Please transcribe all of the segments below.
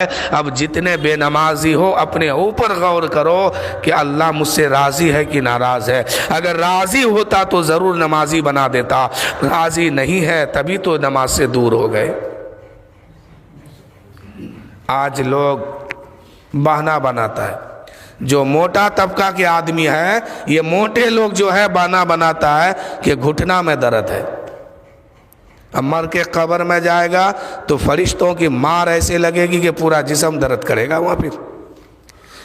अब जितने बेनमाजी हो अपने ऊपर गौर करो कि अल्लाह मुझसे राज़ी है कि नाराज़ है। अगर राज़ी होता तो ज़रूर नमाजी बना देता, राज़ी नहीं है तभी तो नमाज से दूर हो गए। आज लोग बहाना बनाता है, जो मोटा तबका के आदमी है, ये मोटे लोग जो है बहाना बनाता है कि घुटना में दर्द है। अब मर के कब्र में जाएगा तो फरिश्तों की मार ऐसे लगेगी कि पूरा जिस्म दर्द करेगा वहाँ फिर।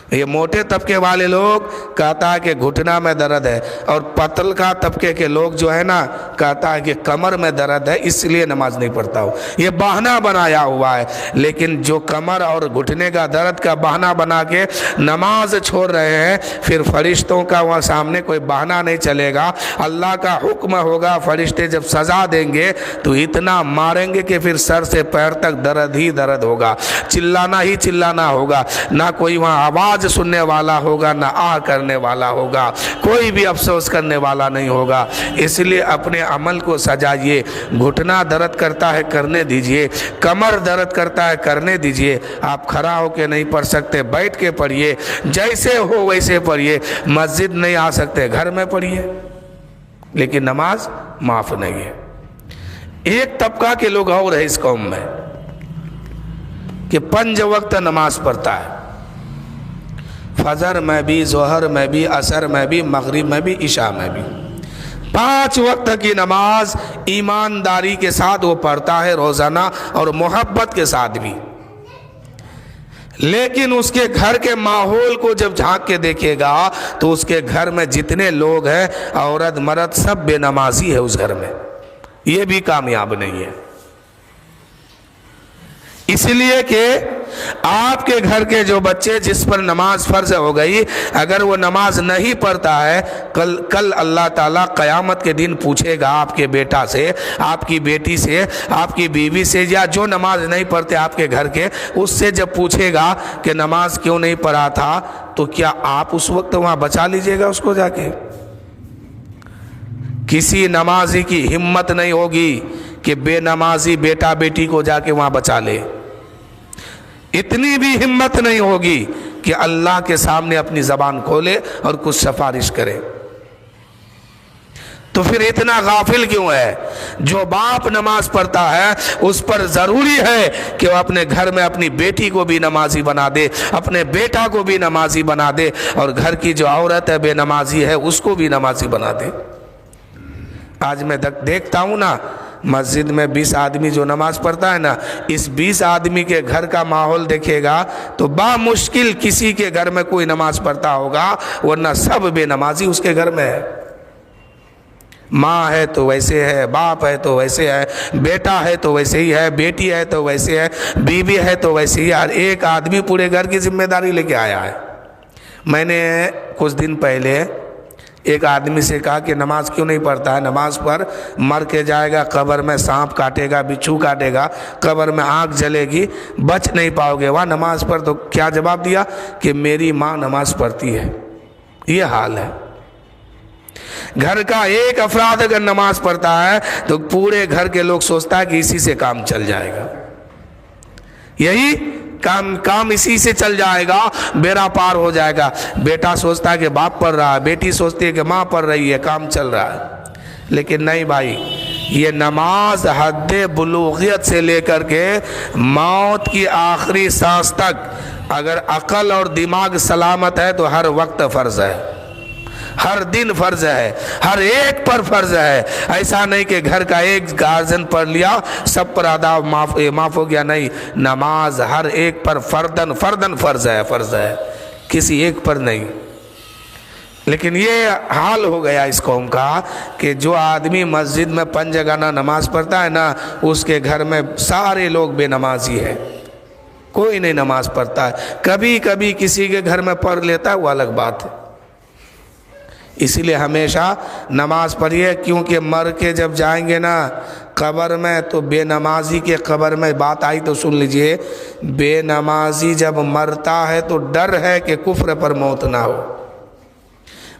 ये मोटे तबके वाले लोग कहता है कि घुटना में दर्द है, और पतल का तबके के लोग जो है ना कहता है कि कमर में दर्द है इसलिए नमाज नहीं पढ़ता हूँ। ये बहाना बनाया हुआ है। लेकिन जो कमर और घुटने का दर्द का बहाना बना के नमाज छोड़ रहे हैं, फिर फरिश्तों का वहाँ सामने कोई बहाना नहीं चलेगा। अल्लाह का हुक्म होगा, फरिश्ते जब सज़ा देंगे तो इतना मारेंगे कि फिर सर से पैर तक दर्द ही दर्द होगा, चिल्लाना ही चिल्लाना होगा। ना कोई वहाँ आवाज़ सुनने वाला होगा, ना आह करने वाला होगा, कोई भी अफसोस करने वाला नहीं होगा। इसलिए अपने अमल को सजाइए। घुटना दर्द करता है करने दीजिए, कमर दर्द करता है करने दीजिए। आप खड़ा होकर नहीं पढ़ सकते, बैठ के पढ़िए, जैसे हो वैसे पढ़िए। मस्जिद नहीं आ सकते घर में पढ़िए, लेकिन नमाज माफ नहीं है। एक तबका के लोग और है इस कौम में कि 5 वक्त नमाज पढ़ता है, फजर में भी, जोहर में भी, असर में भी, मगरिब में भी, इशा में भी। 5 वक्त की नमाज ईमानदारी के साथ वो पढ़ता है रोज़ाना और मोहब्बत के साथ भी। लेकिन उसके घर के माहौल को जब झांक के देखेगा तो उसके घर में जितने लोग हैं, औरत मर्द सब बेनमाजी है उस घर में। ये भी कामयाब नहीं है। इसलिए कि आपके घर के जो बच्चे जिस पर नमाज फ़र्ज हो गई, अगर वो नमाज नहीं पढ़ता है, कल अल्लाह ताला क़यामत के दिन पूछेगा आपके बेटा से, आपकी बेटी से, आपकी बीवी से, या जो नमाज नहीं पढ़ते आपके घर के, उससे जब पूछेगा कि नमाज क्यों नहीं पढ़ा था, तो क्या आप उस वक्त वहाँ बचा लीजिएगा उसको जाके? किसी नमाजी की हिम्मत नहीं होगी कि बेनमाजी बेटा बेटी को जाके वहाँ बचा ले। इतनी भी हिम्मत नहीं होगी कि अल्लाह के सामने अपनी ज़बान खोले और कुछ सिफारिश करे। तो फिर इतना गाफिल क्यों है? जो बाप नमाज पढ़ता है उस पर ज़रूरी है कि वह अपने घर में अपनी बेटी को भी नमाजी बना दे, अपने बेटा को भी नमाजी बना दे, और घर की जो औरत है बेनमाजी है उसको भी नमाजी बना दे। आज मैं देखता हूँ ना, मस्जिद में 20 आदमी जो नमाज पढ़ता है ना, इस 20 आदमी के घर का माहौल देखेगा तो बामुश्किल किसी के घर में कोई नमाज पढ़ता होगा, वरना सब बेनमाजी उसके घर में है। माँ है तो वैसे है, बाप है तो वैसे है, बेटा है तो वैसे ही है, बेटी है तो वैसे है, बीवी है तो वैसे ही। यार एक आदमी पूरे घर की जिम्मेदारी लेके आया है। मैंने कुछ दिन पहले एक आदमी से कहा कि नमाज क्यों नहीं पढ़ता है? नमाज पर मर के जाएगा, कब्र में सांप काटेगा, बिच्छू काटेगा, कब्र में आग जलेगी, बच नहीं पाओगे वहाँ नमाज पर। तो क्या जवाब दिया कि मेरी माँ नमाज पढ़ती है। ये हाल है। घर का एक अफराद अगर नमाज पढ़ता है तो पूरे घर के लोग सोचता है कि इसी से काम चल जाएगा, यही काम इसी से चल जाएगा, बेड़ा पार हो जाएगा। बेटा सोचता है कि बाप पढ़ रहा है, बेटी सोचती है कि माँ पढ़ रही है, काम चल रहा है। लेकिन नहीं भाई, ये नमाज हद्दे बुलूगियत से लेकर के मौत की आखिरी सांस तक अगर अकल और दिमाग सलामत है तो हर वक्त फ़र्ज है, हर दिन फर्ज है, हर एक पर फर्ज है। ऐसा नहीं कि घर का एक गार्जियन पढ़ लिया सब पर आदा माफ हो गया, नहीं। नमाज हर एक पर फर्दन फर्ज है, किसी एक पर नहीं। लेकिन ये हाल हो गया इस कौम का कि जो आदमी मस्जिद में 5 जगह नमाज पढ़ता है ना, उसके घर में सारे लोग बेनमाजी है, कोई नहीं नमाज पढ़ता है। कभी कभी किसी के घर में पढ़ लेता है, वो अलग बात है। इसीलिए हमेशा नमाज पढ़िए, क्योंकि मर के जब जाएंगे ना कब्र में, तो बेनमाजी के कब्र में बात आई तो सुन लीजिए, बेनमाजी जब मरता है तो डर है कि कुफ्र पर मौत ना हो।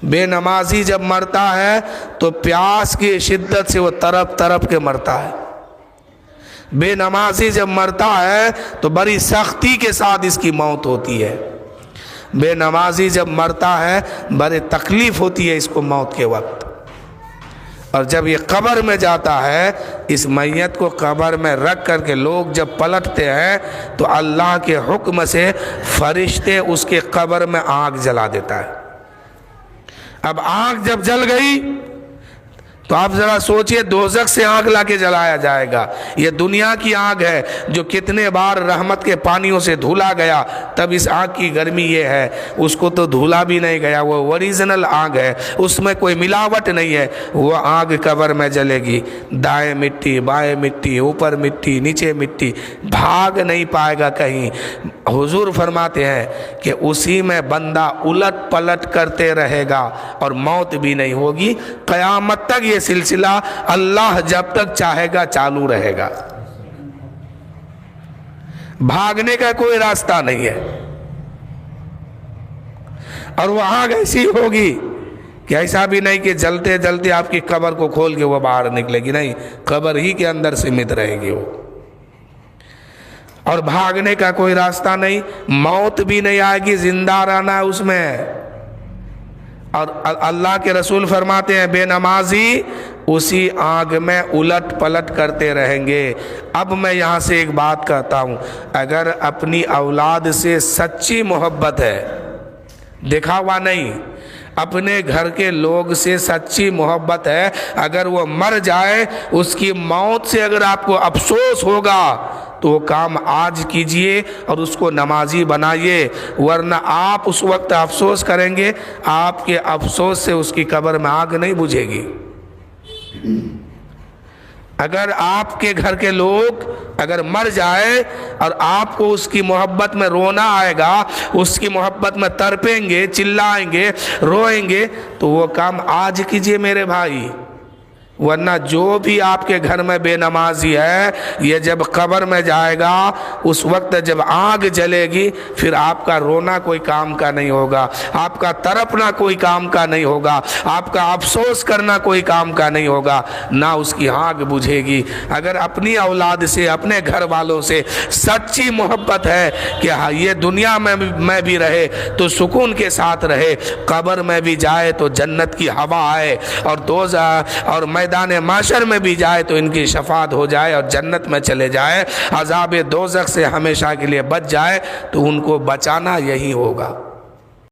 बेनमाजी जब मरता है तो प्यास की शिद्दत से वो तरप के मरता है। बेनमाजी जब मरता है तो बड़ी सख्ती के साथ इसकी मौत होती है। बेनमाजी जब मरता है बड़ी तकलीफ़ होती है इसको मौत के वक्त। और जब ये कब्र में जाता है, इस मैयत को कब्र में रख कर के लोग जब पलटते हैं तो अल्लाह के हुक्म से फरिश्ते उसके कब्र में आग जला देता है। अब आग जब जल गई तो आप ज़रा सोचिए, दोज़ख से आग लाके जलाया जाएगा। ये दुनिया की आग है जो कितने बार रहमत के पानियों से धुला गया, तब इस आग की गर्मी ये है। उसको तो धुला भी नहीं गया, वो ओरिजिनल आग है, उसमें कोई मिलावट नहीं है। वो आग कब्र में जलेगी, दाएं मिट्टी बाएं मिट्टी, ऊपर मिट्टी नीचे मिट्टी, भाग नहीं पाएगा कहीं। हुजूर फरमाते हैं कि उसी में बंदा उलट पलट करते रहेगा और मौत भी नहीं होगी। क़यामत तक ये सिलसिला अल्लाह जब तक चाहेगा चालू रहेगा। भागने का कोई रास्ता नहीं है। और वो आग ऐसी होगी कि ऐसा भी नहीं कि जलते जलते आपकी कब्र को खोल के वो बाहर निकलेगी, नहीं, कब्र ही के अंदर सीमित रहेगी वो। और भागने का कोई रास्ता नहीं, मौत भी नहीं आएगी, जिंदा रहना है उसमें। और अल्लाह के रसूल फरमाते हैं बेनमाजी उसी आग में उलट पलट करते रहेंगे। अब मैं यहाँ से एक बात कहता हूँ, अगर अपनी औलाद से सच्ची मोहब्बत है, दिखावा नहीं, अपने घर के लोग से सच्ची मोहब्बत है, अगर वो मर जाए उसकी मौत से अगर आपको अफसोस होगा तो वो काम आज कीजिए और उसको नमाजी बनाइए, वरना आप उस वक्त अफसोस करेंगे, आपके अफसोस से उसकी कब्र में आग नहीं बुझेगी। अगर आपके घर के लोग अगर मर जाए और आपको उसकी मोहब्बत में रोना आएगा, उसकी मोहब्बत में तड़पेंगे, चिल्लाएंगे, रोएंगे, तो वो काम आज कीजिए मेरे भाई, वरना जो भी आपके घर में बेनमाजी है, ये जब कब्र में जाएगा उस वक्त जब आग जलेगी, फिर आपका रोना कोई काम का नहीं होगा, आपका तड़पना कोई काम का नहीं होगा, आपका अफसोस करना कोई काम का नहीं होगा, ना उसकी आग बुझेगी। अगर अपनी औलाद से, अपने घर वालों से सच्ची मोहब्बत है कि हाँ ये दुनिया में भी रहे तो सुकून के साथ रहे, कब्र में भी जाए तो जन्नत की हवा आए, और मैदान माशर में भी जाए तो इनकी शफात हो जाए और जन्नत में चले जाए, अज़ाब दोज़ख से हमेशा के लिए बच जाए, तो उनको बचाना यही होगा।